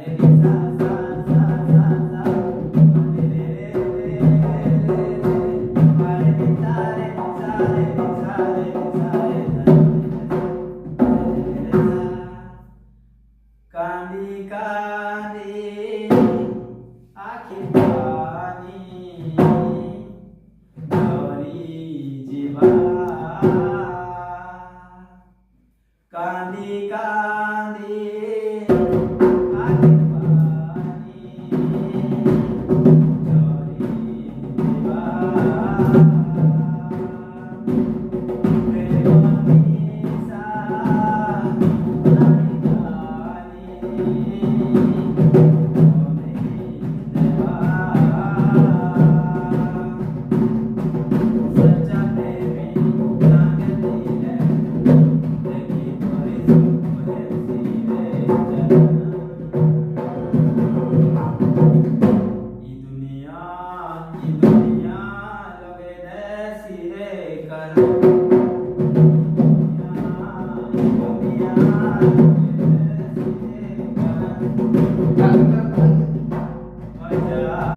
रे सा सा सा सा सा रे सा रे सा रे सा रे सा रे सा कांदी कांदी आखी पानी गौरी जीवा कांदी कांदी आखी पानी गौरी जीवा दुनिया लगे दे सिरे कर